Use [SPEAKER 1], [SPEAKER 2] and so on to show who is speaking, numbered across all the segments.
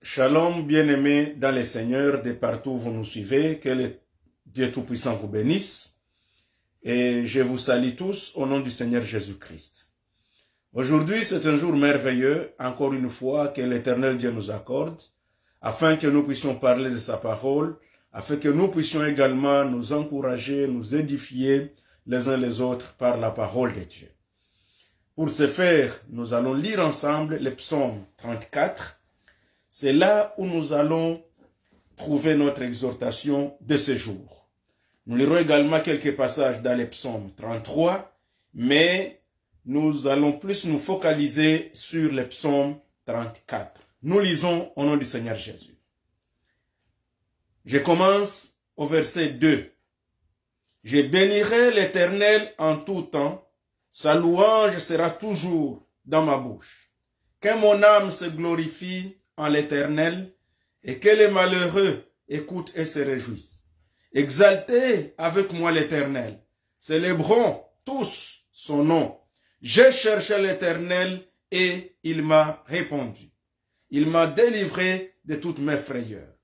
[SPEAKER 1] Shalom, bien-aimés dans les Seigneurs, de partout où vous nous suivez, que le Dieu Tout-Puissant vous bénisse. Et je vous salue tous au nom du Seigneur Jésus-Christ. Aujourd'hui, c'est un jour merveilleux, encore une fois, que l'Éternel Dieu nous accorde, afin que nous puissions parler de sa parole, afin que nous puissions également nous encourager, nous édifier les uns les autres par la parole de Dieu. Pour ce faire, nous allons lire ensemble le psaume 34. C'est là où nous allons trouver notre exhortation de ce jour. Nous lirons également quelques passages dans le psaume 33, mais nous allons plus nous focaliser sur le psaume 34. Nous lisons au nom du Seigneur Jésus. Je commence au verset 2. Je bénirai l'Éternel en tout temps, sa louange sera toujours dans ma bouche. Que mon âme se glorifie en l'Éternel, et que les malheureux écoutent et se réjouissent. Exaltez avec moi l'Éternel, célébrons tous son nom. J'ai cherché l'Éternel et il m'a répondu. Il m'a délivré de toutes mes frayeurs.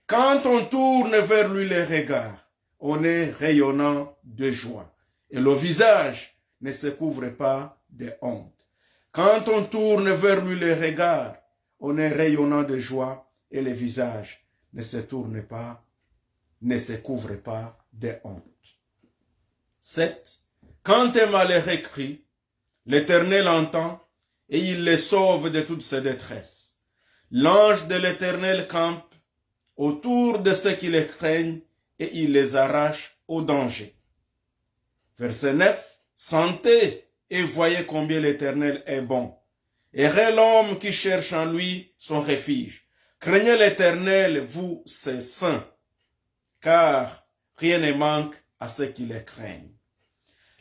[SPEAKER 1] Quand on tourne vers lui les regards, on est rayonnant de joie, et le visage ne se couvre pas de honte. Quand on tourne vers lui les regards, on est rayonnant de joie et le visage ne se tourne pas, ne se couvre pas de honte. 7. Quand un malheureux crie, l'Éternel entend et il les sauve de toutes ses détresses. L'ange de l'Éternel campe autour de ceux qui les craignent et il les arrache au danger. Verset 9. Sentez et voyez combien l'Éternel est bon. Heureux l'homme qui cherche en lui son refuge. Craignez l'Éternel, vous ses saints, car rien ne manque à ceux qui les craignent.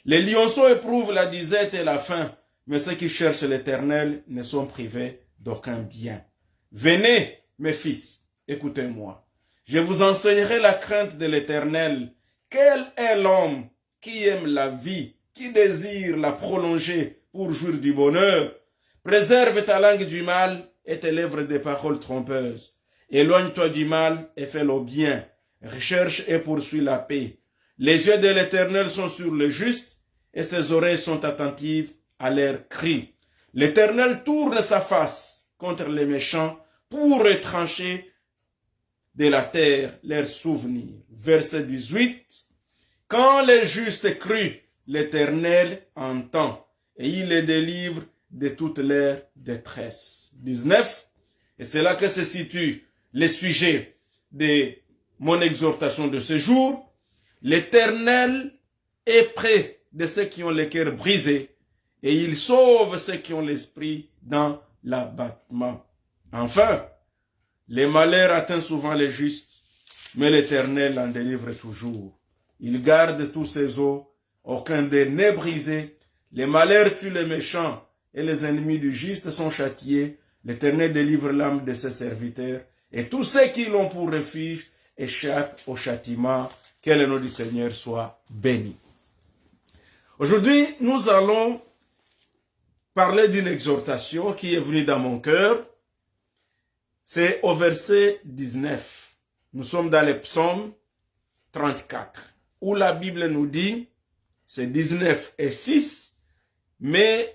[SPEAKER 1] Les lionceaux éprouvent la disette et la faim, mais ceux qui cherchent l'Éternel ne sont privés d'aucun bien. Venez, mes fils, écoutez-moi. Je vous enseignerai la crainte de l'Éternel. Quel est l'homme qui aime la vie, qui désire la prolonger pour jouir du bonheur? Préserve ta langue du mal et tes lèvres des paroles trompeuses. Éloigne-toi du mal et fais le bien. Recherche et poursuis la paix. Les yeux de l'Éternel sont sur le juste et ses oreilles sont attentives à leurs cris. L'Éternel tourne sa face contre les méchants pour retrancher de la terre leurs souvenirs. Verset 18. Quand les justes crient, l'Éternel entend et il les délivre de toute leur détresse. 19. Et c'est là que se situe le sujet de mon exhortation de ce jour. L'Éternel est près de ceux qui ont le cœur brisé et il sauve ceux qui ont l'esprit dans l'abattement. Enfin, les malheurs atteignent souvent les justes, mais l'Éternel en délivre toujours. Il garde tous ses os, aucun d'eux n'est brisé. Les malheurs tuent les méchants et les ennemis du juste sont châtiés. L'Éternel délivre l'âme de ses serviteurs et tous ceux qui l'ont pour refuge échappent au châtiment. Que le nom du Seigneur soit béni. Aujourd'hui, nous allons parler d'une exhortation qui est venue dans mon cœur. C'est au verset 19. Nous sommes dans le psaume 34, où la Bible nous dit, c'est 19 et 6, mais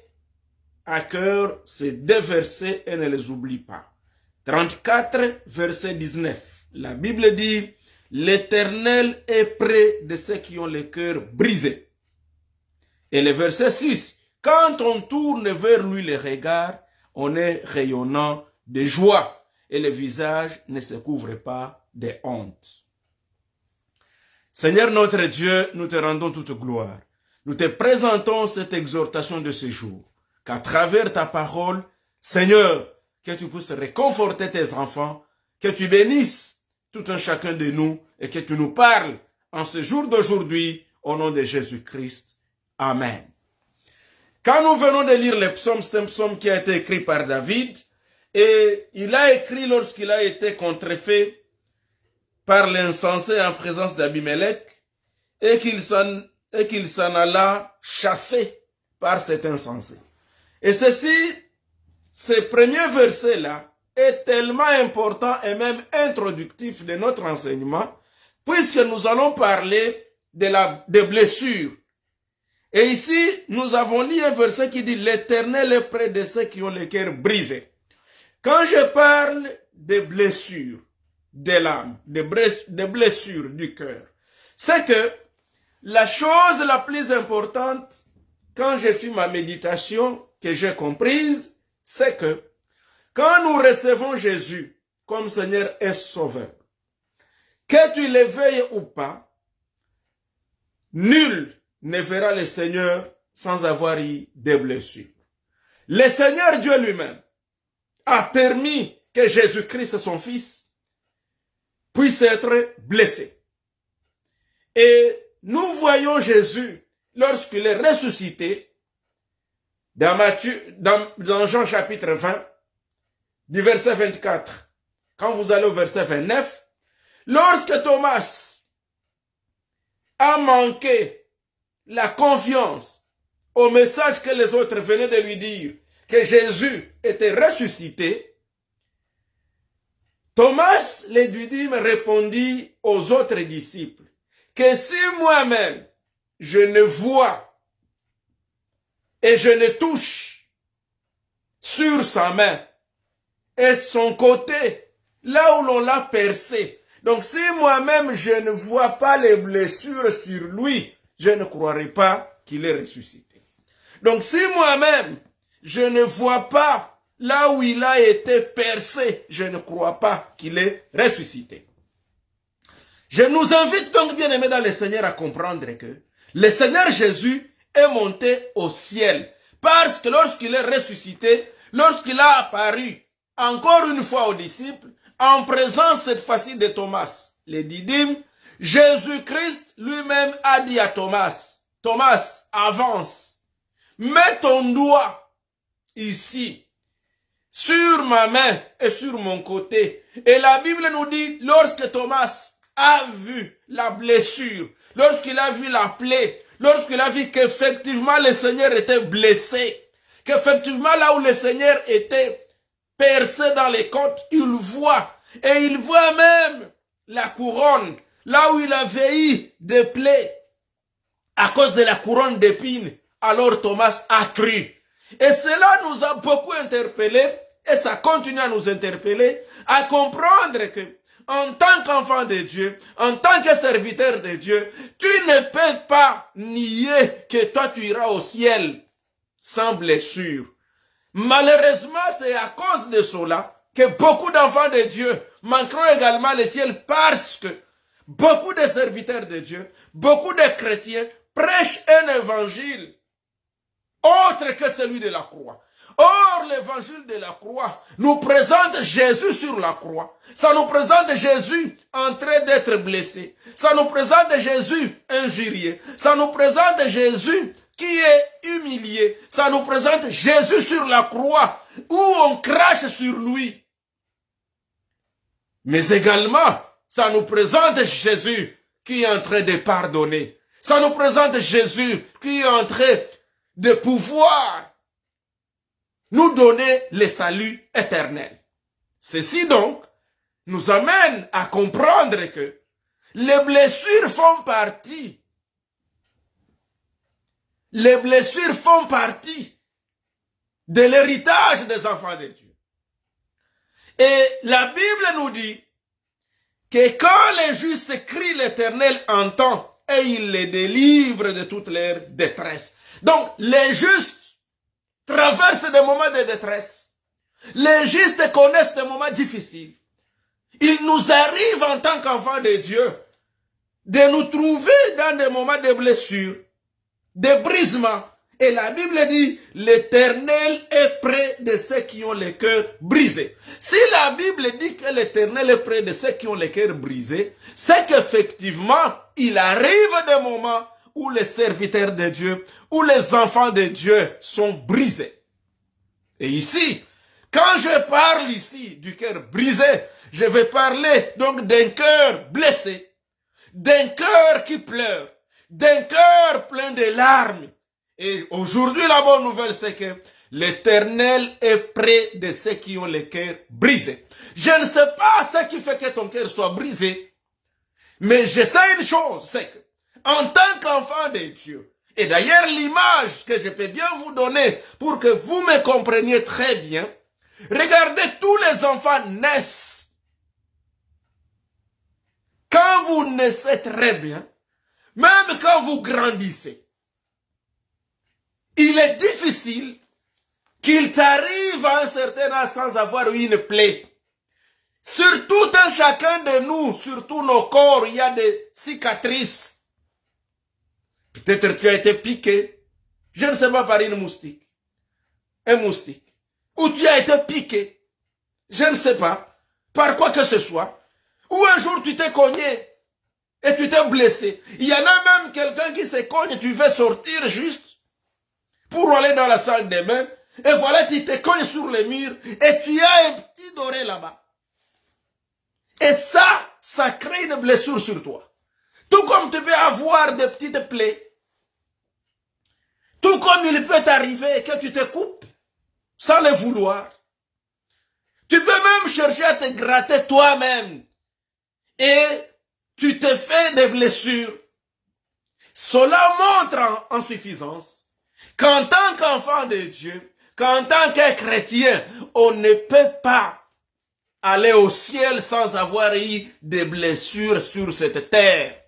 [SPEAKER 1] à cœur, c'est deux versets et ne les oublie pas. 34, verset 19. La Bible dit, l'Éternel est près de ceux qui ont le cœur brisé. Et le verset 6, quand on tourne vers lui les regards, on est rayonnant de joie et le visage ne se couvre pas de honte. Seigneur notre Dieu, nous te rendons toute gloire. Nous te présentons cette exhortation de ce jour. Qu'à travers ta parole, Seigneur, que tu puisses réconforter tes enfants, que tu bénisses tout un chacun de nous et que tu nous parles en ce jour d'aujourd'hui au nom de Jésus-Christ. Amen. Quand nous venons de lire le psaume, c'est un psaume qui a été écrit par David et il a écrit lorsqu'il a été contrefait par l'insensé en présence d'Abimelech et qu'il s'en alla chasser par cet insensé. Et ceci, ces premiers versets-là est tellement important et même introductif de notre enseignement, puisque nous allons parler des blessures. Et ici, nous avons lu un verset qui dit « L'Éternel est près de ceux qui ont le cœur brisé ». Quand je parle des blessures de l'âme, des blessures du cœur, c'est que la chose la plus importante, quand j'ai fait ma méditation, que j'ai comprise, c'est que quand nous recevons Jésus comme Seigneur et Sauveur, que tu le veuilles ou pas, nul ne verra le Seigneur sans avoir eu des blessures. Le Seigneur Dieu lui-même a permis que Jésus-Christ, son Fils, puisse être blessé. Et nous voyons Jésus, lorsqu'il est ressuscité, dans Jean chapitre 20, du verset 24, quand vous allez au verset 29, lorsque Thomas a manqué la confiance au message que les autres venaient de lui dire, que Jésus était ressuscité, Thomas, le didyme, répondit aux autres disciples, que si moi-même, je ne vois et je ne touche sur sa main et son côté, là où l'on l'a percé, donc si moi-même je ne vois pas les blessures sur lui, je ne croirai pas qu'il est ressuscité. Donc si moi-même je ne vois pas là où il a été percé, je ne crois pas qu'il est ressuscité. Je nous invite donc, bien aimés dans le Seigneur, à comprendre que le Seigneur Jésus est monté au ciel. Parce que lorsqu'il est ressuscité, lorsqu'il a apparu encore une fois aux disciples, en présence cette fois-ci de Thomas, les didymes, Jésus-Christ lui-même a dit à Thomas, Thomas, avance, mets ton doigt ici, sur ma main et sur mon côté. Et la Bible nous dit, lorsque Thomas a vu la blessure, lorsqu'il a vu la plaie, lorsqu'il a vu qu'effectivement le Seigneur était blessé, qu'effectivement là où le Seigneur était percé dans les côtes, il voit, et il voit même la couronne, là où il avait eu des plaies, à cause de la couronne d'épines. Alors Thomas a cru. Et cela nous a beaucoup interpellés, et ça continue à nous interpeller, à comprendre que, en tant qu'enfant de Dieu, en tant que serviteur de Dieu, tu ne peux pas nier que toi tu iras au ciel sans blessure. Malheureusement, c'est à cause de cela que beaucoup d'enfants de Dieu manqueront également le ciel, parce que beaucoup de serviteurs de Dieu, beaucoup de chrétiens prêchent un évangile autre que celui de la croix. Or, l'évangile de la croix nous présente Jésus sur la croix. Ça nous présente Jésus en train d'être blessé. Ça nous présente Jésus injurié. Ça nous présente Jésus qui est humilié. Ça nous présente Jésus sur la croix où on crache sur lui. Mais également, ça nous présente Jésus qui est en train de pardonner. Ça nous présente Jésus qui est en train de pouvoir nous donner le salut éternel. Ceci donc nous amène à comprendre que les blessures font partie. Les blessures font partie de l'héritage des enfants de Dieu. Et la Bible nous dit que quand les justes crient, l'Éternel entend et il les délivre de toute leur détresse. Donc les justes traversent des moments de détresse. Les justes connaissent des moments difficiles. Il nous arrive en tant qu'enfants de Dieu de nous trouver dans des moments de blessure, de brisement. Et la Bible dit, l'Éternel est près de ceux qui ont le cœur brisé. Si la Bible dit que l'Éternel est près de ceux qui ont le cœur brisé, c'est qu'effectivement, il arrive des moments où les serviteurs de Dieu, où les enfants de Dieu sont brisés. Et ici, quand je parle ici du cœur brisé, je vais parler donc d'un cœur blessé, d'un cœur qui pleure, d'un cœur plein de larmes. Et aujourd'hui, la bonne nouvelle, c'est que L'Éternel est près de ceux qui ont le cœur brisé. Je ne sais pas ce qui fait que ton cœur soit brisé, mais je sais une chose, c'est que, en tant qu'enfant de Dieu, et d'ailleurs l'image que je peux bien vous donner pour que vous me compreniez très bien, regardez, tous les enfants naissent. Quand vous naissez très bien, même quand vous grandissez, il est difficile qu'il t'arrive à un certain âge sans avoir une plaie. Sur tout un chacun de nous, sur tous nos corps, il y a des cicatrices. Peut-être tu as été piqué, je ne sais pas, par une moustique. Un moustique. Ou tu as été piqué, je ne sais pas, par quoi que ce soit. Ou un jour tu t'es cogné et tu t'es blessé. Il y en a même quelqu'un qui se cogne et tu veux sortir juste pour aller dans la salle de bain. Et voilà, tu te cognes sur le mur et tu as un petit doré là-bas. Et ça crée une blessure sur toi. Tout comme tu peux avoir des petites plaies. Tout comme il peut t'arriver que tu te coupes sans le vouloir. Tu peux même chercher à te gratter toi-même. Et tu te fais des blessures. Cela montre en suffisance qu'en tant qu'enfant de Dieu, qu'en tant que chrétien, on ne peut pas aller au ciel sans avoir eu des blessures sur cette terre.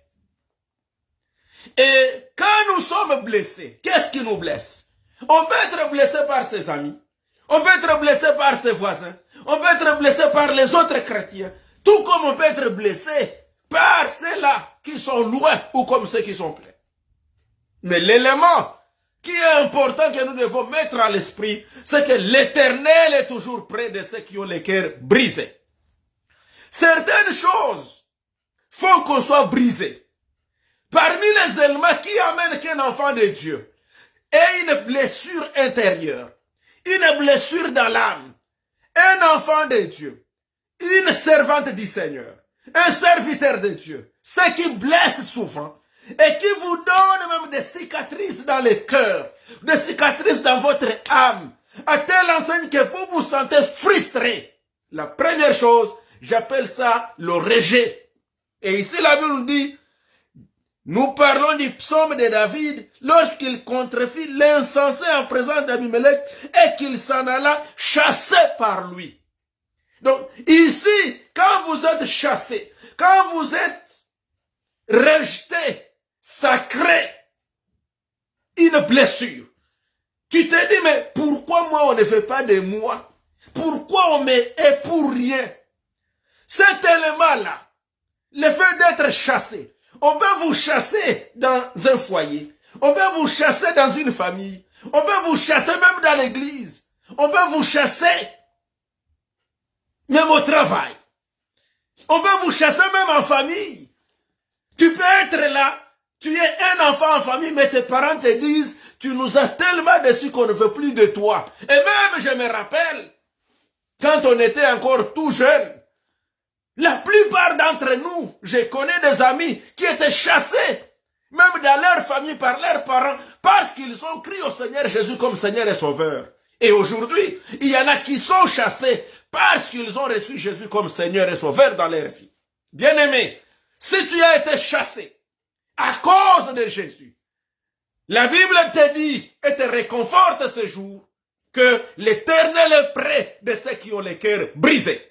[SPEAKER 1] Et quand nous sommes blessés, qu'est-ce qui nous blesse? On peut être blessé par ses amis, on peut être blessé par ses voisins, on peut être blessé par les autres chrétiens, tout comme on peut être blessé par ceux-là qui sont loin ou comme ceux qui sont près. Mais l'élément qui est important que nous devons mettre à l'esprit, c'est que l'Éternel est toujours près de ceux qui ont le cœur brisé. Certaines choses font qu'on soit brisé. Parmi les éléments qui amènent qu'un enfant de Dieu ait une blessure intérieure, une blessure dans l'âme, un enfant de Dieu, une servante du Seigneur, un serviteur de Dieu, ce qui blesse souvent et qui vous donne même des cicatrices dans le cœur, des cicatrices dans votre âme, à telle enseigne que vous vous sentez frustré. La première chose, j'appelle ça le rejet. Et ici la Bible nous dit, nous parlons du psaume de David lorsqu'il contrefit l'insensé en présence d'Abimelech et qu'il s'en alla chassé par lui. Donc ici, quand vous êtes chassé, quand vous êtes rejeté, ça crée une blessure. Tu te dis, mais pourquoi moi on ne fait pas de moi? Pourquoi on me est pour rien? Cet élément-là, le fait d'être chassé, on peut vous chasser dans un foyer, on peut vous chasser dans une famille, on peut vous chasser même dans l'église, on peut vous chasser même au travail, on peut vous chasser même en famille. Tu peux être là, tu es un enfant en famille, mais tes parents te disent, tu nous as tellement déçus qu'on ne veut plus de toi. Et même, je me rappelle, quand on était encore tout jeune, la plupart d'entre nous, je connais des amis qui étaient chassés, même dans leur famille par leurs parents, parce qu'ils ont crié au Seigneur Jésus comme Seigneur et Sauveur. Et aujourd'hui, il y en a qui sont chassés parce qu'ils ont reçu Jésus comme Seigneur et Sauveur dans leur vie. Bien-aimé, si tu as été chassé à cause de Jésus, la Bible te dit et te réconforte ce jour que l'Éternel est près de ceux qui ont le cœur brisé.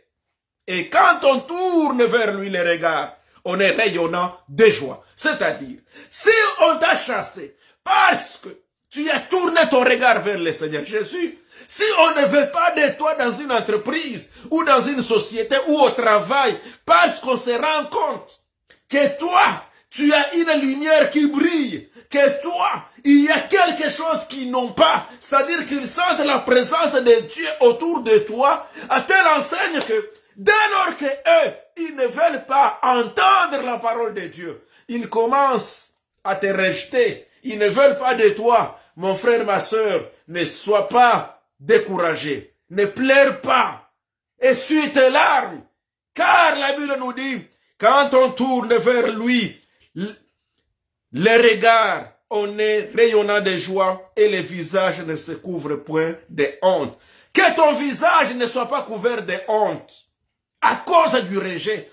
[SPEAKER 1] Et quand on tourne vers lui les regards, on est rayonnant de joie. C'est-à-dire, si on t'a chassé parce que tu as tourné ton regard vers le Seigneur Jésus, si on ne veut pas de toi dans une entreprise ou dans une société ou au travail, parce qu'on se rend compte que toi, tu as une lumière qui brille, que toi, il y a quelque chose qu'ils n'ont pas, c'est-à-dire qu'ils sentent la présence de Dieu autour de toi, à telle enseigne que dès lors que eux, ils ne veulent pas entendre la parole de Dieu, ils commencent à te rejeter, ils ne veulent pas de toi. Mon frère, ma soeur, ne sois pas découragé, ne pleure pas, essuie tes larmes, car la Bible nous dit, quand on tourne vers lui, les regards, on est rayonnant de joie et le visage ne se couvre point de honte. Que ton visage ne soit pas couvert de honte à cause du rejet.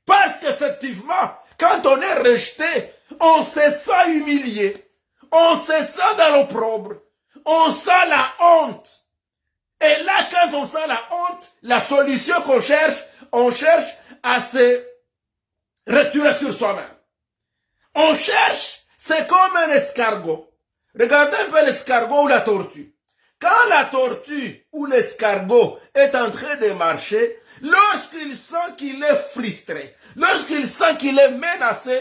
[SPEAKER 1] Parce qu'effectivement, quand on est rejeté, on se sent humilié, on se sent dans l'opprobre, on sent la honte. Et là, quand on sent la honte, la solution qu'on cherche, on cherche à se retirer sur soi-même. On cherche, c'est comme un escargot. Regardez un peu l'escargot ou la tortue. Quand la tortue ou l'escargot est en train de marcher, lorsqu'il sent qu'il est frustré, lorsqu'il sent qu'il est menacé,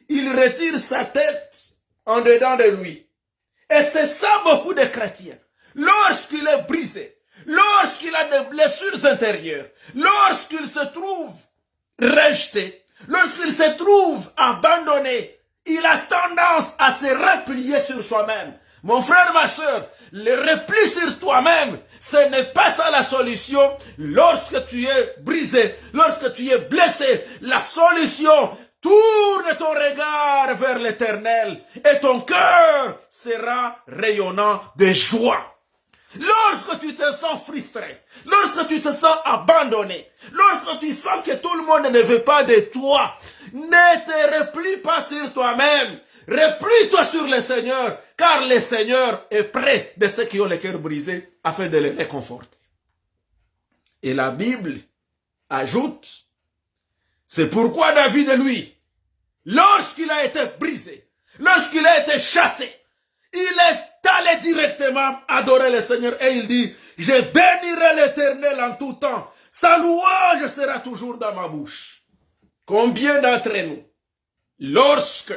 [SPEAKER 1] il retire sa tête en dedans de lui. Et c'est ça beaucoup de chrétiens. Lorsqu'il est brisé, lorsqu'il a des blessures intérieures, lorsqu'il se trouve rejeté, lorsqu'il se trouve abandonné, il a tendance à se replier sur soi-même. Mon frère, ma soeur, le repli sur toi-même, ce n'est pas ça la solution. Lorsque tu es brisé, lorsque tu es blessé, la solution, tourne ton regard vers l'Éternel et ton cœur sera rayonnant de joie. Lorsque tu te sens frustré, lorsque tu te sens abandonné, lorsque tu sens que tout le monde ne veut pas de toi, ne te replie pas sur toi-même. Replie-toi sur le Seigneur, car le Seigneur est près de ceux qui ont le cœur brisé afin de les réconforter. Et la Bible ajoute, c'est pourquoi David, lui, lorsqu'il a été brisé, lorsqu'il a été chassé, il est allé directement adorer le Seigneur et il dit, je bénirai l'Éternel en tout temps, sa louange sera toujours dans ma bouche. Combien d'entre nous, lorsque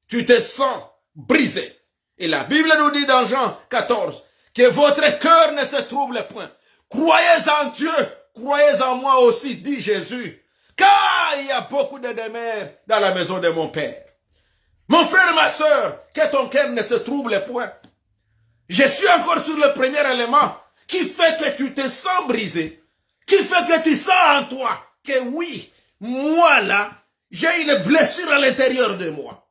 [SPEAKER 1] tu te sens brisé, et la Bible nous dit dans Jean 14, que votre cœur ne se trouble point, croyez en Dieu, croyez en moi aussi, dit Jésus, car il y a beaucoup de demeures dans la maison de mon Père. Mon frère, ma soeur, que ton cœur ne se trouble point. Je suis encore sur le premier élément qui fait que tu te sens brisé, qui fait que tu sens en toi que oui, moi là, j'ai une blessure à l'intérieur de moi.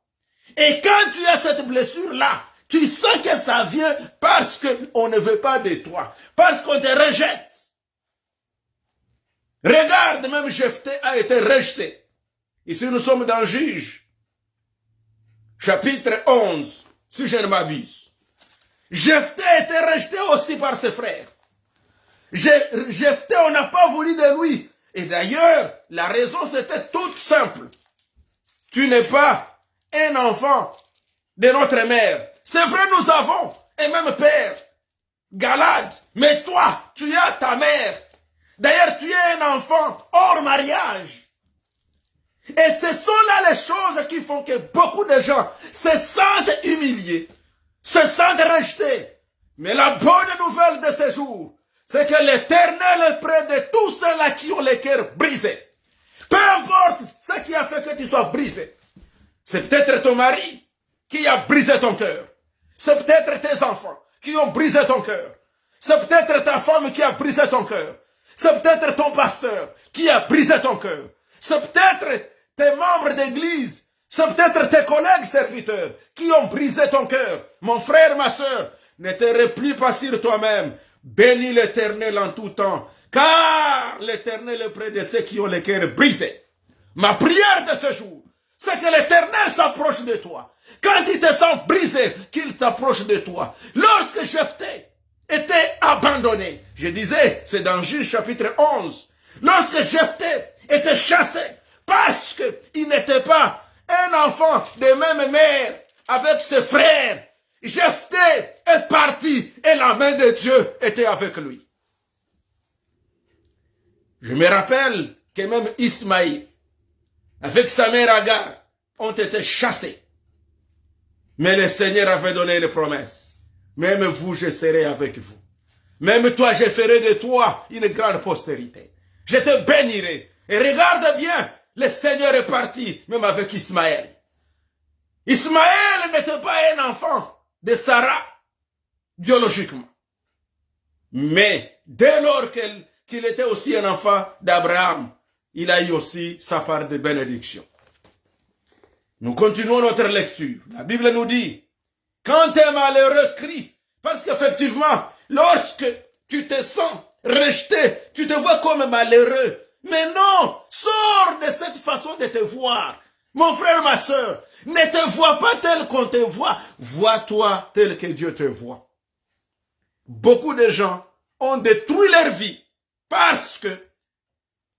[SPEAKER 1] Et quand tu as cette blessure-là, tu sens que ça vient parce qu'on ne veut pas de toi, parce qu'on te rejette. Regarde, même Jephthé a été rejeté. Ici, nous sommes dans Juge, chapitre 11, si je ne m'abuse. Jephthé a été rejeté aussi par ses frères. Jephthé, on n'a pas voulu de lui. Et d'ailleurs, la raison c'était toute simple. Tu n'es pas un enfant de notre mère. C'est vrai, nous avons un même père, Galad, mais toi, tu as ta mère. D'ailleurs, tu es un enfant hors mariage. Et ce sont là les choses qui font que beaucoup de gens se sentent humiliés, se sentent rejetés. Mais la bonne nouvelle de ce jour, c'est que l'Éternel est près de tous ceux-là qui ont le cœur brisé. Peu importe ce qui a fait que tu sois brisé. C'est peut-être ton mari qui a brisé ton cœur. C'est peut-être tes enfants qui ont brisé ton cœur. C'est peut-être ta femme qui a brisé ton cœur. C'est peut-être ton pasteur qui a brisé ton cœur. C'est peut-être tes membres d'église. C'est peut-être tes collègues serviteurs qui ont brisé ton cœur. Mon frère, ma soeur, ne te replie pas sur toi-même. Bénis l'Éternel en tout temps, car l'Éternel est près de ceux qui ont le cœur brisé. Ma prière de ce jour, c'est que l'Éternel s'approche de toi. Quand il te sent brisé, qu'il s'approche de toi. Lorsque Jephthé était abandonné, je disais, c'est dans Juge chapitre 11, lorsque Jephthé était chassé, parce qu'il n'était pas un enfant de même mère avec ses frères, Jephthé est parti et la main de Dieu était avec lui. Je me rappelle que même Ismaïl, avec sa mère Agar, ont été chassés. Mais le Seigneur avait donné une promesse. Même vous, je serai avec vous. Même toi, je ferai de toi une grande postérité. Je te bénirai. Et regarde bien, le Seigneur est parti, même avec Ismaël. Ismaël n'était pas un enfant de Sarah, biologiquement. Mais dès lors qu'il était aussi un enfant d'Abraham, il a eu aussi sa part de bénédiction. Nous continuons notre lecture. La Bible nous dit, quand un malheureux crie, parce qu'effectivement, lorsque tu te sens rejeté, tu te vois comme malheureux. Mais non, sors de cette façon de te voir. Mon frère, ma soeur, ne te vois pas tel qu'on te voit. Vois-toi tel que Dieu te voit. Beaucoup de gens ont détruit leur vie parce que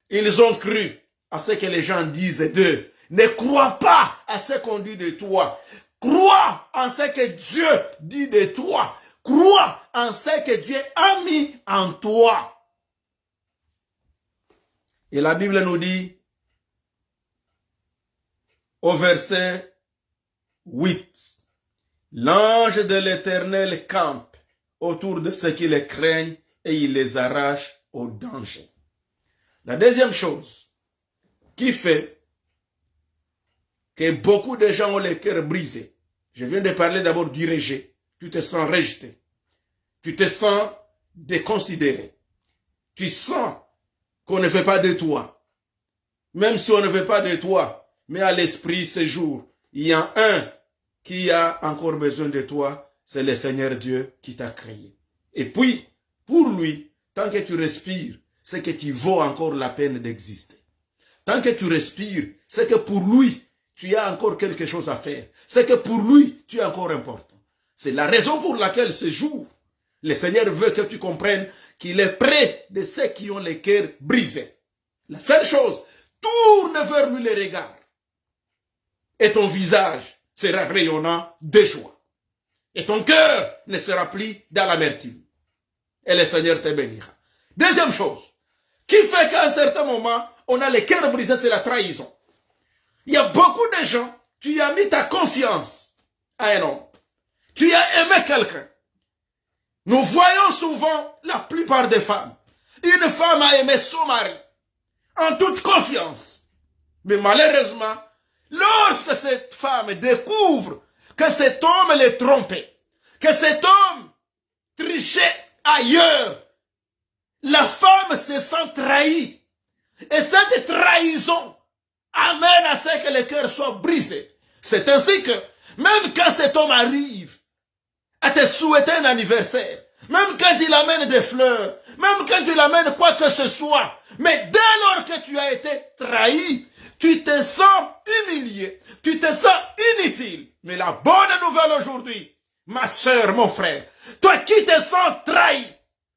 [SPEAKER 1] ils ont cru à ce que les gens disent d'eux. Ne crois pas à ce qu'on dit de toi. Crois en ce que Dieu dit de toi. Crois en ce que Dieu a mis en toi. Et la Bible nous dit, au verset 8, l'ange de l'Éternel campe autour de ceux qui les craignent et il les arrache au danger. La deuxième chose qui fait que beaucoup de gens ont le cœur brisé, je viens de parler d'abord du rejet. Tu te sens rejeté. Tu te sens déconsidéré. Tu sens qu'on ne fait pas de toi. Même si on ne fait pas de toi, mais à l'esprit ce jour, il y a un qui a encore besoin de toi, c'est le Seigneur Dieu qui t'a créé. Et puis, pour lui, tant que tu respires, c'est que tu vaux encore la peine d'exister. Tant que tu respires, c'est que pour lui, tu as encore quelque chose à faire. C'est que pour lui, tu es encore important. C'est la raison pour laquelle ce jour, le Seigneur veut que tu comprennes qu'il est près de ceux qui ont les cœurs brisés. La seule chose, tourne vers lui les regards. Et ton visage sera rayonnant de joie. Et ton cœur ne sera plus dans l'amertume. Et le Seigneur te bénira. Deuxième chose, qui fait qu'à un certain moment, on a les cœurs brisés, c'est la trahison. Il y a beaucoup de gens, tu as mis ta confiance à un homme. Tu as aimé quelqu'un. Nous voyons souvent la plupart des femmes. Une femme a aimé son mari en toute confiance. Mais malheureusement, lorsque cette femme découvre que cet homme l'est trompé, que cet homme trichait ailleurs, la femme se sent trahie. Et cette trahison amène à ce que le cœur soit brisé. C'est ainsi que, même quand cet homme arrive à te souhaiter un anniversaire, même quand il amène des fleurs, même quand il amène quoi que ce soit, mais dès lors que tu as été trahi, tu te sens humilié, tu te sens inutile. Mais la bonne nouvelle aujourd'hui, ma soeur, mon frère, toi qui te sens trahi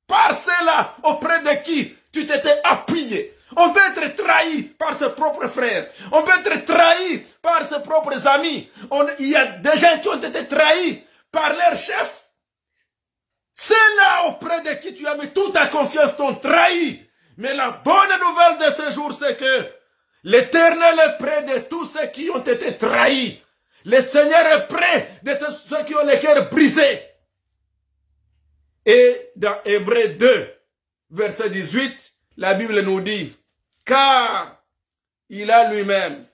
[SPEAKER 1] par cela auprès de qui tu t'étais appuyé, on peut être trahi par ses propres frères, on peut être trahi par ses propres amis, il y a des gens qui ont été trahis par leur chef. Ceux-là auprès de qui tu as mis toute ta confiance t'ont trahi. Mais la bonne nouvelle de ce jour, c'est que l'Éternel est près de tous ceux qui ont été trahis. Le Seigneur est près de tous ceux qui ont les cœurs brisés. Et dans Hébreux 2, verset 18, la Bible nous dit, car il a lui-même,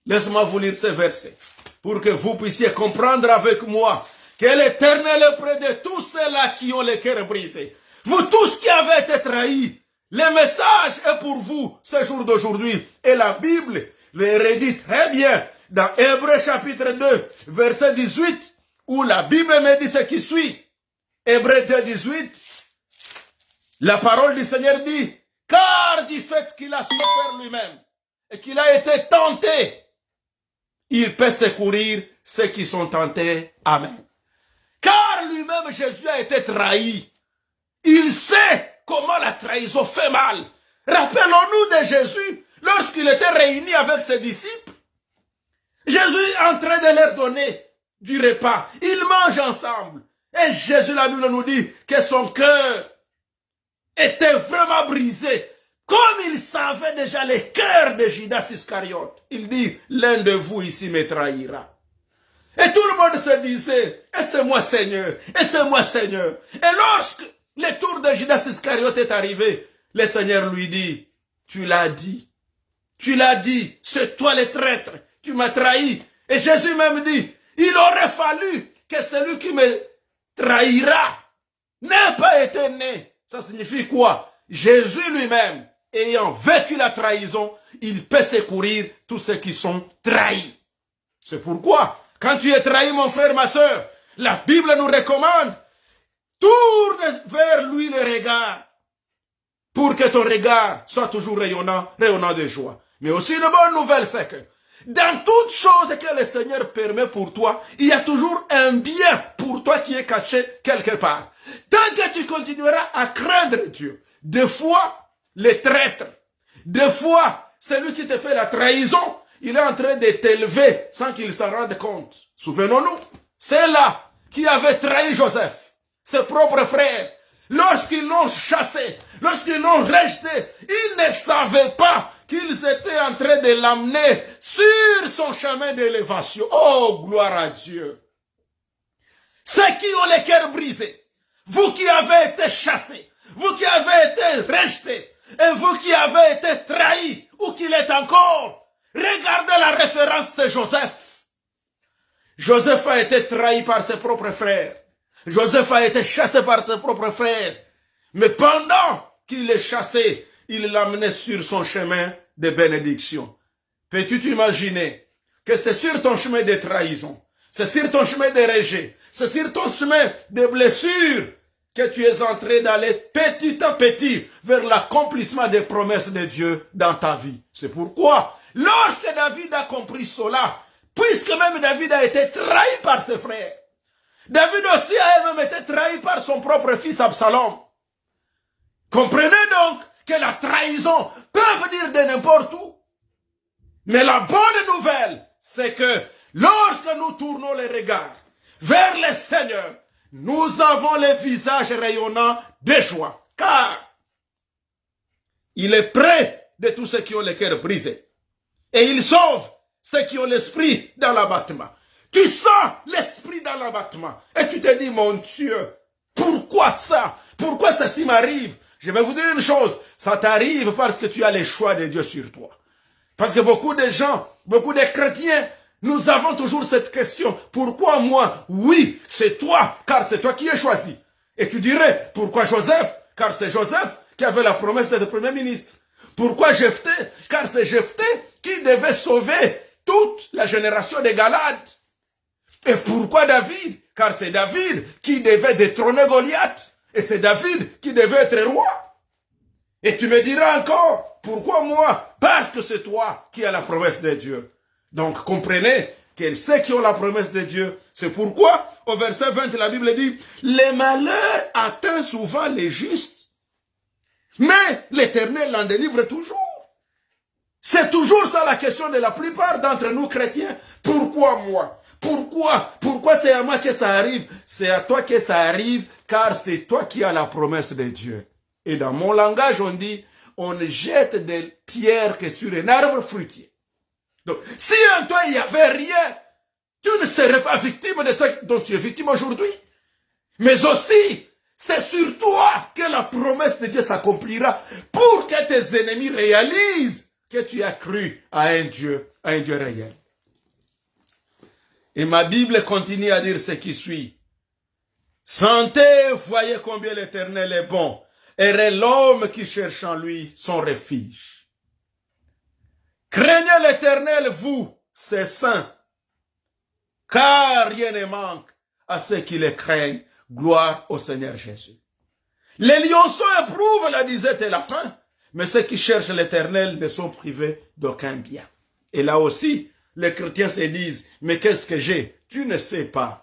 [SPEAKER 1] laisse-moi vous lire ce verset, pour que vous puissiez comprendre avec moi que l'Éternel est près de tous ceux-là qui ont les cœurs brisés. Vous tous qui avez été trahis, le message est pour vous ce jour d'aujourd'hui. Et la Bible le redit très bien dans Hébreux chapitre 2, verset 18, où la Bible me dit ce qui suit. Hébreux 2, 18, la parole du Seigneur dit, car du fait qu'il a souffert lui-même et qu'il a été tenté, il peut secourir ceux qui sont tentés. Amen. Car lui-même, Jésus a été trahi. Il sait comment la trahison fait mal. Rappelons-nous de Jésus, lorsqu'il était réuni avec ses disciples. Jésus est en train de leur donner du repas. Ils mangent ensemble. Et Jésus, la Bible nous dit que son cœur était vraiment brisé. Comme il savait déjà le cœur de Judas Iscariote. Il dit, l'un de vous ici me trahira. Et tout le monde se disait, et c'est moi Seigneur, et c'est moi Seigneur. Et lorsque le tour de Judas Iscariote est arrivé, le Seigneur lui dit, tu l'as dit, c'est toi le traître, tu m'as trahi. Et Jésus même dit, il aurait fallu que celui qui me trahira n'ait pas été né. Ça signifie quoi? Jésus lui-même, ayant vécu la trahison, il peut secourir tous ceux qui sont trahis. C'est pourquoi, quand tu es trahi, mon frère, ma soeur, la Bible nous recommande, tourne vers lui le regard, pour que ton regard soit toujours rayonnant, rayonnant de joie. Mais aussi une bonne nouvelle, c'est que dans toutes choses que le Seigneur permet pour toi, il y a toujours un bien pour toi qui est caché quelque part. Tant que tu continueras à craindre Dieu, des fois, les traîtres, des fois, celui qui te fait la trahison, il est en train de t'élever sans qu'il s'en rende compte. Souvenons-nous, c'est là qui avait trahi Joseph, ses propres frères. Lorsqu'ils l'ont chassé, lorsqu'ils l'ont rejeté, ils ne savaient pas qu'ils étaient en train de l'amener sur son chemin d'élévation. Oh, gloire à Dieu. Ceux qui ont les cœurs brisés, vous qui avez été chassés, vous qui avez été rejetés, et vous qui avez été trahis, ou qu'il est encore, regardez la référence de Joseph. Joseph a été trahi par ses propres frères. Joseph a été chassé par ses propres frères. Mais pendant qu'il est chassé, il l'amenait sur son chemin de bénédiction. Peux-tu t'imaginer que c'est sur ton chemin de trahison, c'est sur ton chemin de rejet, c'est sur ton chemin de blessure que tu es en train d'aller petit à petit vers l'accomplissement des promesses de Dieu dans ta vie. C'est pourquoi, lorsque David a compris cela, puisque même David a été trahi par ses frères, David aussi a même été trahi par son propre fils Absalom. Comprenez donc que la trahison peut venir de n'importe où. Mais la bonne nouvelle, c'est que lorsque nous tournons les regards vers le Seigneur, nous avons le visage rayonnant de joie. Car il est près de tous ceux qui ont le cœur brisé. Et il sauve ceux qui ont l'esprit dans l'abattement. Tu sens l'esprit dans l'abattement. Et tu te dis, mon Dieu, pourquoi ça? Pourquoi ceci m'arrive? Je vais vous dire une chose. Ça t'arrive parce que tu as les choix de Dieu sur toi. Parce que beaucoup de gens, beaucoup de chrétiens, nous avons toujours cette question. Pourquoi moi? Oui, c'est toi, car c'est toi qui es choisi. Et tu dirais, pourquoi Joseph? Car c'est Joseph qui avait la promesse d'être premier ministre. Pourquoi Jephthé? Car c'est Jephthé qui devait sauver toute la génération des Galades. Et pourquoi David? Car c'est David qui devait détrôner Goliath. Et c'est David qui devait être roi. Et tu me diras encore, pourquoi moi? Parce que c'est toi qui as la promesse de Dieu. Donc comprenez que ceux qui ont la promesse de Dieu, c'est pourquoi au verset 20 la Bible dit, les malheurs atteignent souvent les justes, mais l'Éternel l'en délivre toujours. C'est toujours ça la question de la plupart d'entre nous chrétiens. Pourquoi moi? Pourquoi c'est à moi que ça arrive? C'est à toi que ça arrive, car c'est toi qui as la promesse de Dieu. Et dans mon langage, on dit, on ne jette des pierres que sur un arbre fruitier. Donc, si en toi il n'y avait rien, tu ne serais pas victime de ce dont tu es victime aujourd'hui. Mais aussi, c'est sur toi que la promesse de Dieu s'accomplira pour que tes ennemis réalisent que tu as cru à un Dieu réel. Et ma Bible continue à dire ce qui suit. Sentez, voyez combien l'Éternel est bon. Et l'homme qui cherche en lui son refuge. Craignez l'Éternel, vous, ses saints, car rien ne manque à ceux qui le craignent. Gloire au Seigneur Jésus. Les lionceaux éprouvent la disette et la faim, mais ceux qui cherchent l'Éternel ne sont privés d'aucun bien. Et là aussi, les chrétiens se disent, mais qu'est-ce que j'ai? Tu ne sais pas.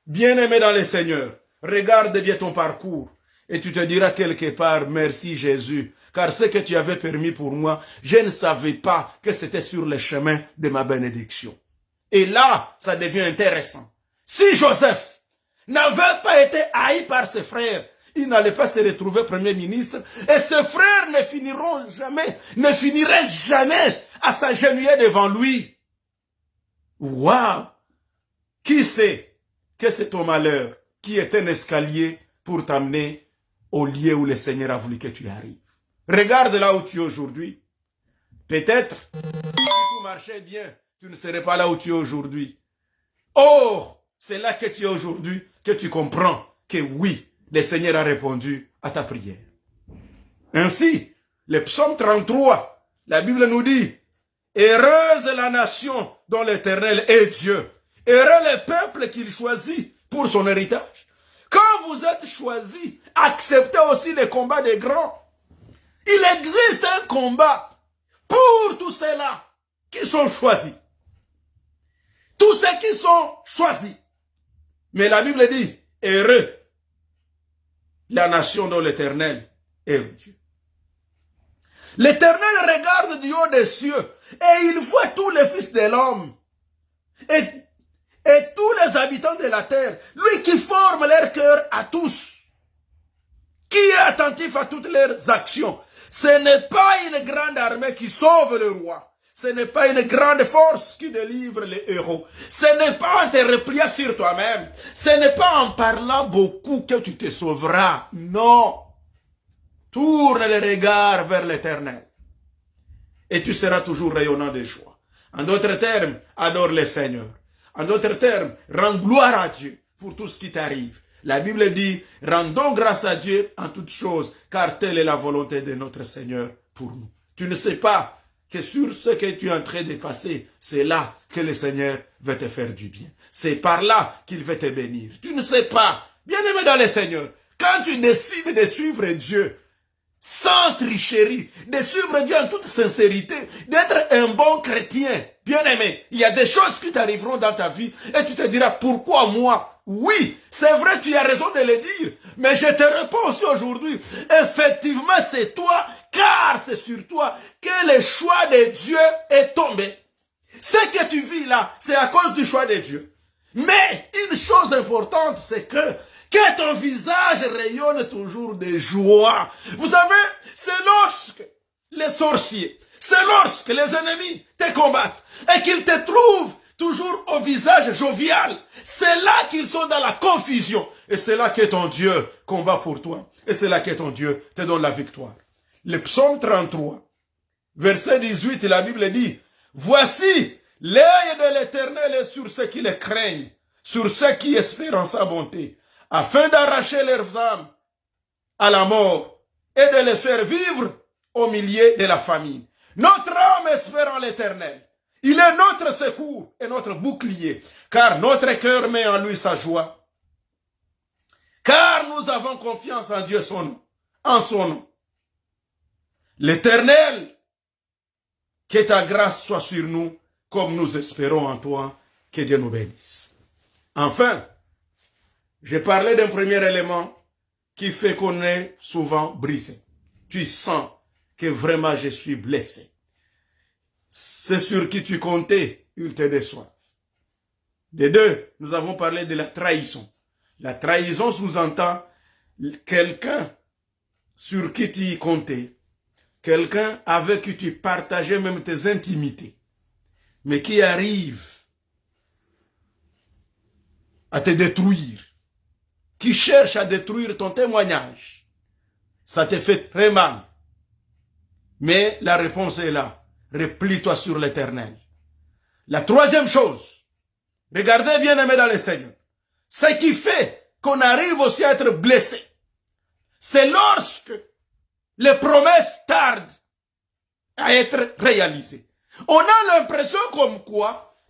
[SPEAKER 1] Bien-aimé dans le Seigneur, regarde bien ton parcours et tu te diras quelque part, merci Jésus, car ce que tu avais permis pour moi, je ne savais pas que c'était sur le chemin de ma bénédiction. Et là, ça devient intéressant. Si Joseph n'avait pas été haï par ses frères, il n'allait pas se retrouver premier ministre et ses frères ne finiraient jamais à s'agenouiller devant lui. Waouh! Qui sait que c'est ton malheur qui est un escalier pour t'amener au lieu où le Seigneur a voulu que tu arrives. Regarde là où tu es aujourd'hui. Peut-être, si tout marchait bien, tu ne serais pas là où tu es aujourd'hui. Or, c'est là que tu es aujourd'hui que tu comprends que oui, le Seigneur a répondu à ta prière. Ainsi, le psaume 33, la Bible nous dit, Heureuse la nation dont l'Éternel est Dieu. Heureux le peuple qu'il choisit pour son héritage. Quand vous êtes choisis, acceptez aussi les combats des grands. Il existe un combat pour tous ceux-là qui sont choisis. Tous ceux qui sont choisis. Mais la Bible dit, heureux la nation dont l'Éternel est Dieu. L'Éternel regarde du haut des cieux et il voit tous les fils de l'homme et tous les habitants de la terre, lui qui forme leur cœur à tous, qui est attentif à toutes leurs actions. Ce n'est pas une grande armée qui sauve le roi. Ce n'est pas une grande force qui délivre les héros. Ce n'est pas en te repliant sur toi-même. Ce n'est pas en parlant beaucoup que tu te sauveras. Non. Tourne les regards vers l'Éternel. Et tu seras toujours rayonnant de joie. En d'autres termes, adore le Seigneur. En d'autres termes, rends gloire à Dieu pour tout ce qui t'arrive. La Bible dit, rendons grâce à Dieu en toutes choses, car telle est la volonté de notre Seigneur pour nous. Tu ne sais pas que sur ce que tu es en train de passer, c'est là que le Seigneur veut te faire du bien. C'est par là qu'il veut te bénir. Tu ne sais pas, bien-aimé dans le Seigneur, quand tu décides de suivre Dieu, sans tricherie, de suivre Dieu en toute sincérité, d'être un bon chrétien, bien-aimé, il y a des choses qui t'arriveront dans ta vie et tu te diras, pourquoi moi? Oui, c'est vrai, tu as raison de le dire, mais je te réponds aussi aujourd'hui, effectivement c'est toi, car c'est sur toi que le choix de Dieu est tombé. Ce que tu vis là, c'est à cause du choix de Dieu. Mais une chose importante, c'est que ton visage rayonne toujours de joie. Vous savez, c'est lorsque les sorciers, c'est lorsque les ennemis te combattent et qu'ils te trouvent toujours au visage jovial. C'est là qu'ils sont dans la confusion. Et c'est là que ton Dieu combat pour toi. Et c'est là que ton Dieu te donne la victoire. Le psaume 33, verset 18, la Bible dit, « Voici, l'œil de l'Éternel est sur ceux qui le craignent, sur ceux qui espèrent en sa bonté, afin d'arracher leurs âmes à la mort et de les faire vivre au milieu de la famine. Notre âme espère en l'Éternel. Il est notre secours et notre bouclier, car notre cœur met en lui sa joie. Car nous avons confiance en Dieu son nom, en son nom. L'Éternel, que ta grâce soit sur nous, comme nous espérons en toi, que Dieu nous bénisse. Enfin, j'ai parlé d'un premier élément qui fait qu'on est souvent brisé. Tu sens que vraiment je suis blessé. C'est sur qui tu comptais, il te déçoit. De deux, nous avons parlé de la trahison. La trahison sous-entend quelqu'un sur qui tu comptais, quelqu'un avec qui tu partageais même tes intimités, mais qui arrive à te détruire, qui cherche à détruire ton témoignage. Ça te fait très mal. Mais la réponse est là. Replie-toi sur l'Éternel. La troisième chose, regardez bien aimé dans le Seigneur, ce qui fait qu'on arrive aussi à être blessé, c'est lorsque les promesses tardent à être réalisées. On a l'impression comme quoi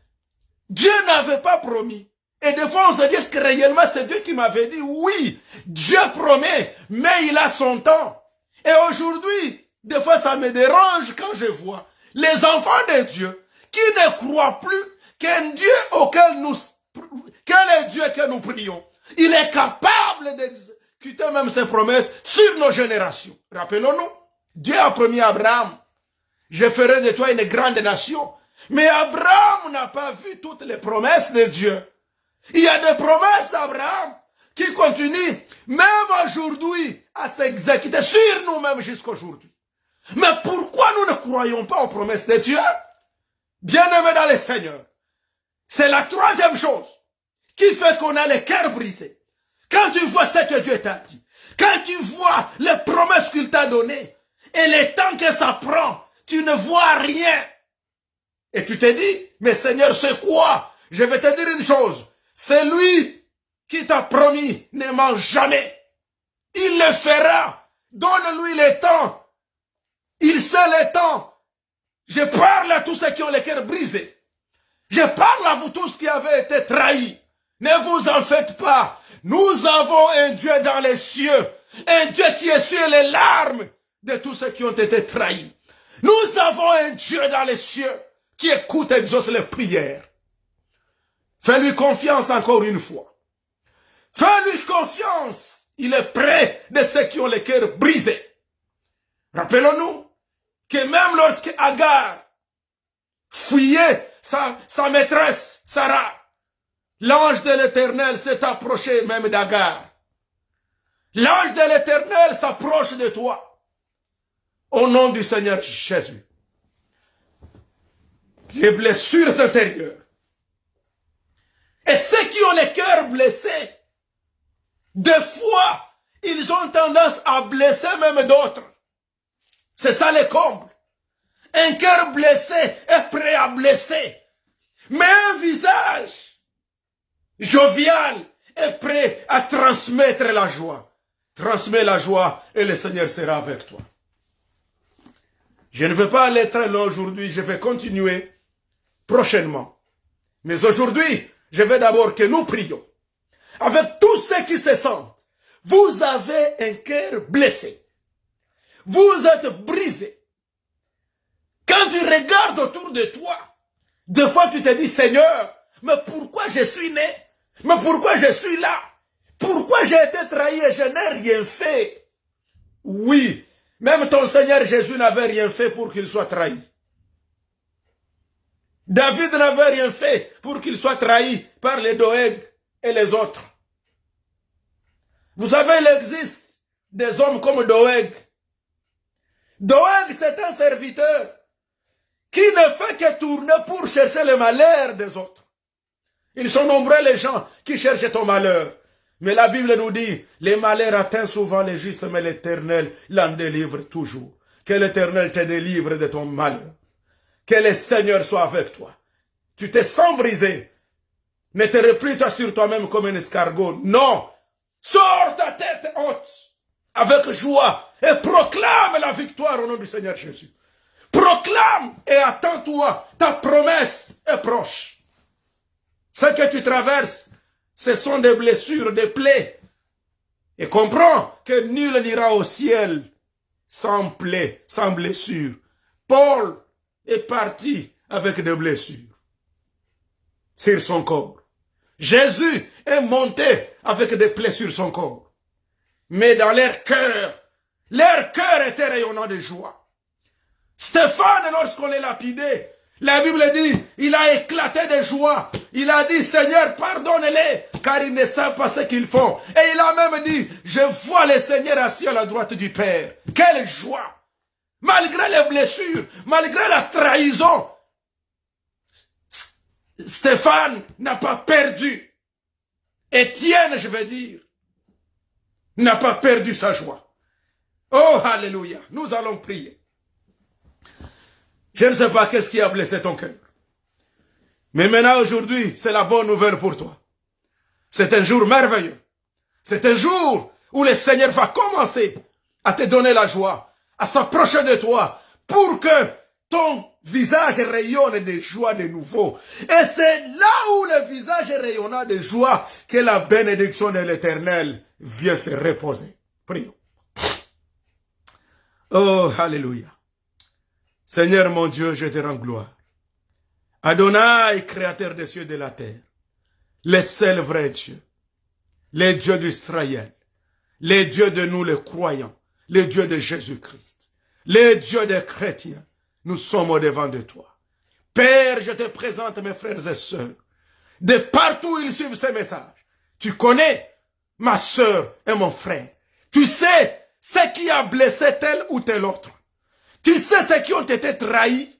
[SPEAKER 1] Dieu n'avait pas promis. Et des fois, on se dit, est-ce que réellement c'est Dieu qui m'avait dit? Oui, Dieu promet, mais il a son temps. Et aujourd'hui, des fois, ça me dérange quand je vois les enfants de Dieu qui ne croient plus qu'un Dieu quel est Dieu que nous prions. Il est capable d'exécuter même ses promesses sur nos générations. Rappelons-nous, Dieu a promis à Abraham, je ferai de toi une grande nation. Mais Abraham n'a pas vu toutes les promesses de Dieu. Il y a des promesses d'Abraham qui continuent, même aujourd'hui, à s'exécuter sur nous-mêmes jusqu'aujourd'hui. Mais pourquoi nous ne croyons pas aux promesses de Dieu? Bien-aimés dans le Seigneur, c'est la troisième chose qui fait qu'on a le cœur brisé. Quand tu vois ce que Dieu t'a dit, quand tu vois les promesses qu'il t'a données, et le temps que ça prend, tu ne vois rien. Et tu te dis, mais Seigneur, c'est quoi? Je vais te dire une chose. C'est lui qui t'a promis, ne ment jamais. Il le fera. Donne-lui le temps. Il sait le temps. Je parle à tous ceux qui ont les cœurs brisés. Je parle à vous tous qui avez été trahis. Ne vous en faites pas. Nous avons un Dieu dans les cieux. Un Dieu qui essuie les larmes de tous ceux qui ont été trahis. Nous avons un Dieu dans les cieux qui écoute et exauce les prières. Fais-lui confiance encore une fois. Fais-lui confiance. Il est près de ceux qui ont les cœurs brisés. Rappelons-nous que même lorsque Agar fuyait sa maîtresse, Sarah, l'ange de l'Éternel s'est approché même d'Agar. L'ange de l'Éternel s'approche de toi. Au nom du Seigneur Jésus. Les blessures intérieures. Et ceux qui ont les cœurs blessés, des fois, ils ont tendance à blesser même d'autres. C'est ça le comble. Un cœur blessé est prêt à blesser. Mais un visage jovial est prêt à transmettre la joie. Transmets la joie et le Seigneur sera avec toi. Je ne vais pas aller très loin aujourd'hui, je vais continuer prochainement. Mais aujourd'hui, je veux d'abord que nous prions. Avec tous ceux qui se sentent, vous avez un cœur blessé. Vous êtes brisé. Quand tu regardes autour de toi, des fois tu te dis, Seigneur, mais pourquoi je suis né? Mais pourquoi je suis là? Pourquoi j'ai été trahi et je n'ai rien fait? Oui, même ton Seigneur Jésus n'avait rien fait pour qu'il soit trahi. David n'avait rien fait pour qu'il soit trahi par les Doeg et les autres. Vous savez, il existe des hommes comme Doeg. Doeg, c'est un serviteur qui ne fait que tourner pour chercher le malheur des autres. Ils sont nombreux les gens qui cherchent ton malheur. Mais la Bible nous dit, les malheurs atteignent souvent les justes, mais l'Éternel l'en délivre toujours. Que l'Éternel te délivre de ton malheur. Que le Seigneur soit avec toi. Tu te sens brisé. Ne te replie-toi sur toi-même comme un escargot. Non. Sors ta tête haute avec joie et proclame la victoire au nom du Seigneur Jésus. Proclame et attends-toi. Ta promesse est proche. Ce que tu traverses, ce sont des blessures, des plaies. Et comprends que nul n'ira au ciel sans plaie, sans blessure. Paul est parti avec des blessures sur son corps. Jésus est monté avec des plaies sur son corps. Mais dans leur cœur était rayonnant de joie. Stéphane, lorsqu'on l'a lapidé, la Bible dit, il a éclaté de joie. Il a dit, Seigneur, pardonne-les, car ils ne savent pas ce qu'ils font. Et il a même dit, je vois le Seigneur assis à la droite du Père. Quelle joie! Malgré les blessures, malgré la trahison, Stéphane n'a pas perdu. Étienne, je veux dire, n'a pas perdu sa joie. Oh, alléluia. Nous allons prier. Je ne sais pas qu'est-ce qui a blessé ton cœur. Mais maintenant, aujourd'hui, c'est la bonne nouvelle pour toi. C'est un jour merveilleux. C'est un jour où le Seigneur va commencer à te donner la joie, à s'approcher de toi, pour que ton visage rayonne de joie de nouveau. Et c'est là où le visage rayonnant de joie que la bénédiction de l'Éternel vient se reposer. Prions. Oh, alléluia. Seigneur mon Dieu, je te rends gloire. Adonai, créateur des cieux et de la terre, le seul vrai Dieu, le Dieu d'Israël, le Dieu de nous les croyants, le Dieu de Jésus-Christ, le Dieu des chrétiens, nous sommes au-devant de toi. Père, je te présente mes frères et sœurs, de partout où ils suivent ces messages. Tu connais ma sœur et mon frère. Tu sais ce qui a blessé tel ou tel autre. Tu sais ceux qui ont été trahis.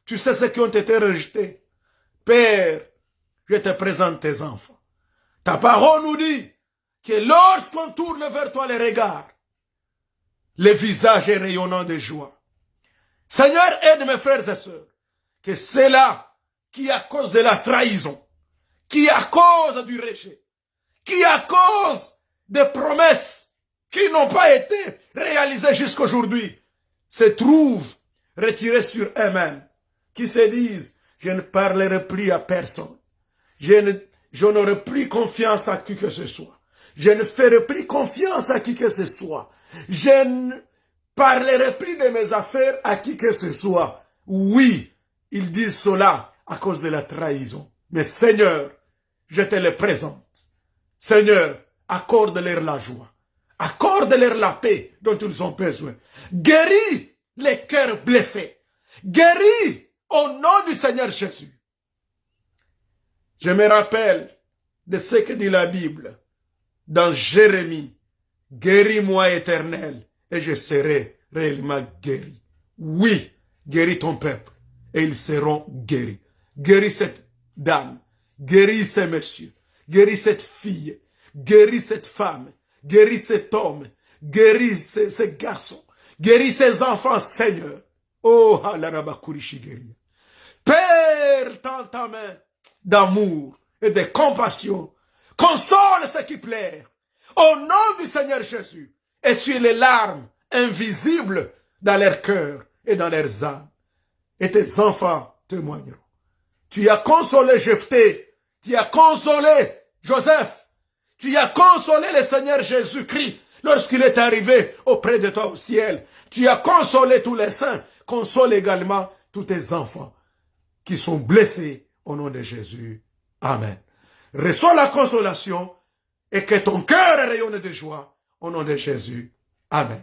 [SPEAKER 1] Tu sais ceux qui ont été rejetés. Père, je te présente tes enfants. Ta parole nous dit que lorsqu'on tourne vers toi les regards, le visage est rayonnant de joie. Seigneur, aide mes frères et sœurs, que c'est là qui à cause de la trahison, qui à cause du rejet, qui à cause des promesses qui n'ont pas été réalisées jusqu'aujourd'hui, se trouvent retirés sur eux-mêmes, qui se disent, je ne parlerai plus à personne. Je n'aurai plus confiance à qui que ce soit. Je ne ferai plus confiance à qui que ce soit. Je ne parlerai plus de mes affaires à qui que ce soit. Oui, ils disent cela à cause de la trahison. Mais Seigneur, je te le présente. Seigneur, accorde-leur la joie. Accorde-leur la paix dont ils ont besoin. Guéris les cœurs blessés. Guéris au nom du Seigneur Jésus. Je me rappelle de ce que dit la Bible dans Jérémie. Guéris-moi, Éternel, et je serai réellement guéri. Oui, guéris ton peuple, et ils seront guéris. Guéris cette dame, guéris ce monsieur, guéris cette fille, guéris cette femme, guéris cet homme, guéris ce garçon, guéris ces enfants, Seigneur. Oh, Halarabakurishi guéris. Père, tends ta main d'amour et de compassion. Console ceux qui pleurent. Au nom du Seigneur Jésus, essuie les larmes invisibles dans leur cœur et dans leurs âmes. Et tes enfants témoigneront. Tu as consolé Jephthé, tu as consolé Joseph, tu as consolé le Seigneur Jésus-Christ lorsqu'il est arrivé auprès de toi au ciel. Tu as consolé tous les saints, console également tous tes enfants qui sont blessés au nom de Jésus. Amen. Reçois la consolation et que ton cœur rayonne de joie au nom de Jésus. Amen.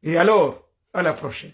[SPEAKER 1] Et alors, à la prochaine.